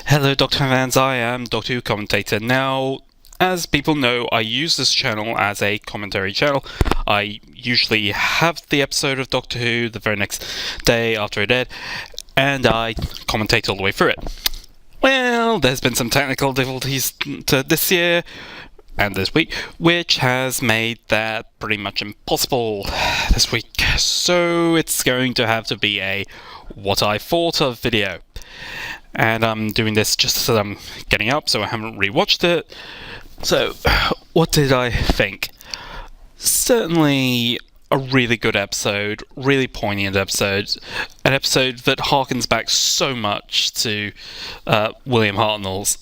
Hello Doctor Who fans, I am Doctor Who commentator. Now, as people know, I use this channel as a commentary channel. I usually have the episode of Doctor Who the very next day after it aired, and I commentate all the way through it. Well, there's been some technical difficulties this year and this week, which has made that pretty much impossible this week. So it's going to have to be a what I thought of video. And I'm doing this just as I'm getting up, so I haven't rewatched it. So, what did I think? Certainly a really good episode, really poignant episode, an episode that harkens back so much to William Hartnell's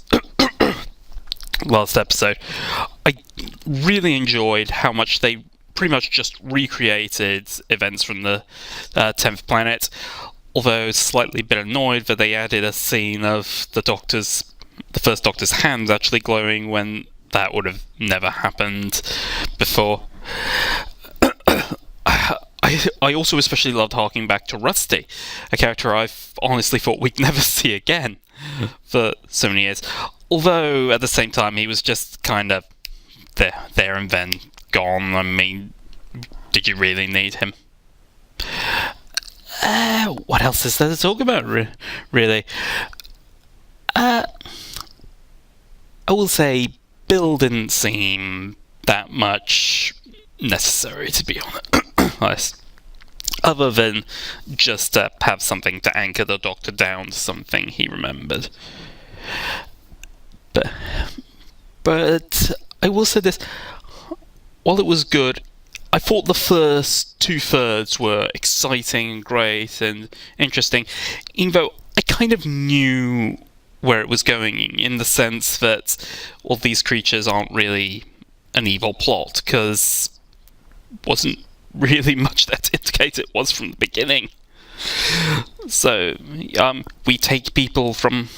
last episode. I really enjoyed how much they pretty much just recreated events from the 10th Planet. Although slightly a bit annoyed that they added a scene of the first Doctor's hands actually glowing when that would have never happened before. I also especially loved harking back to Rusty, a character I honestly thought we'd never see again for so many years. Although at the same time he was just kind of there and then gone. I mean, did you really need him? What else is there to talk about, really? I will say Bill didn't seem that much necessary, to be honest. Other than just to have something to anchor the Doctor down to something he remembered. But I will say this, while it was good, I thought the first 2/3 were exciting and great and interesting, even though I kind of knew where it was going, in the sense that all these creatures aren't really an evil plot, because wasn't really much there to indicate it was from the beginning. So, we take people from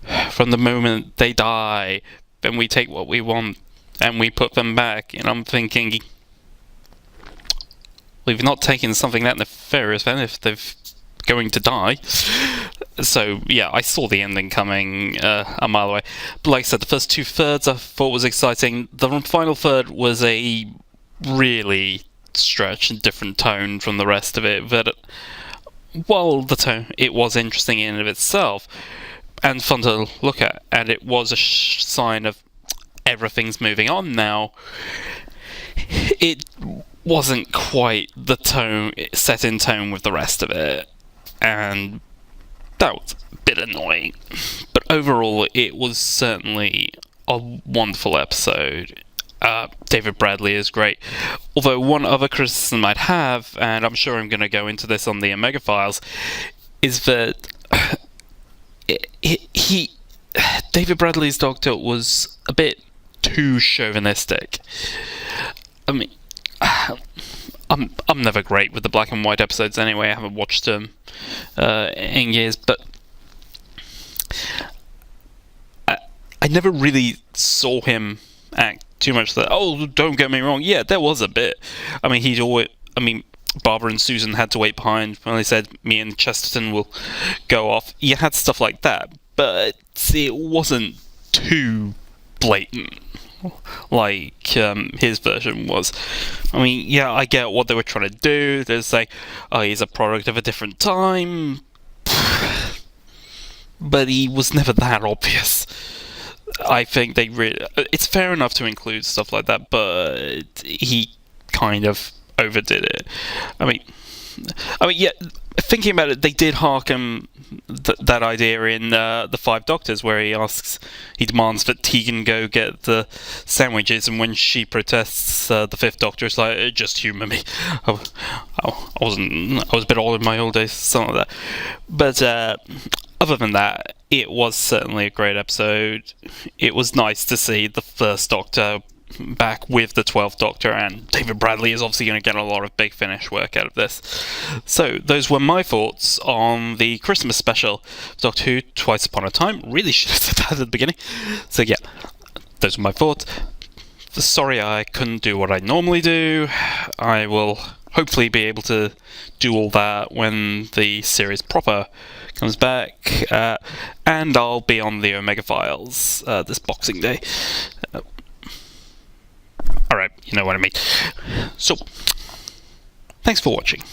the moment they die, then we take what we want and we put them back, and I'm thinking, we've not taken something that nefarious then if they're going to die. So, yeah, I saw the ending coming a mile away. But like I said, the first 2/3 I thought was exciting. The final third was a really stretched and different tone from the rest of it. But while the tone, it was interesting in and of itself and fun to look at, and it was a sign of everything's moving on now, it wasn't quite the tone set in tone with the rest of it, and that was a bit annoying. But overall, it was certainly a wonderful episode. David Bradley is great. Although one other criticism I'd have, and I'm sure I'm going to go into this on the Omega Files, is that David Bradley's Doctor was a bit too chauvinistic. I mean, I'm never great with the black and white episodes anyway. I haven't watched them in years, but I never really saw him act too much that. Oh, don't get me wrong. Yeah, there was a bit. I mean, Barbara and Susan had to wait behind when they said me and Chesterton will go off. You had stuff like that, but it wasn't too blatant like his version was. I mean, yeah, I get what they were trying to do. They're saying, oh, he's a product of a different time, but he was never that obvious. I think it's fair enough to include stuff like that, but he kind of overdid it. I mean, yeah, thinking about it, they did harken that idea in the Five Doctors, where he demands that Tegan go get the sandwiches, and when she protests, the Fifth Doctor is like, just humour me. I was a bit old in my old days, something like that. But other than that, it was certainly a great episode. It was nice to see the First Doctor back with the 12th Doctor, and David Bradley is obviously going to get a lot of Big Finish work out of this. So those were my thoughts on the Christmas special Doctor Who Twice Upon a Time. Really should have said that at the beginning. So yeah, those were my thoughts. Sorry I couldn't do what I normally do. I will hopefully be able to do all that when the series proper comes back, and I'll be on the Omega Files this Boxing Day. Alright, you know what I mean. So, thanks for watching.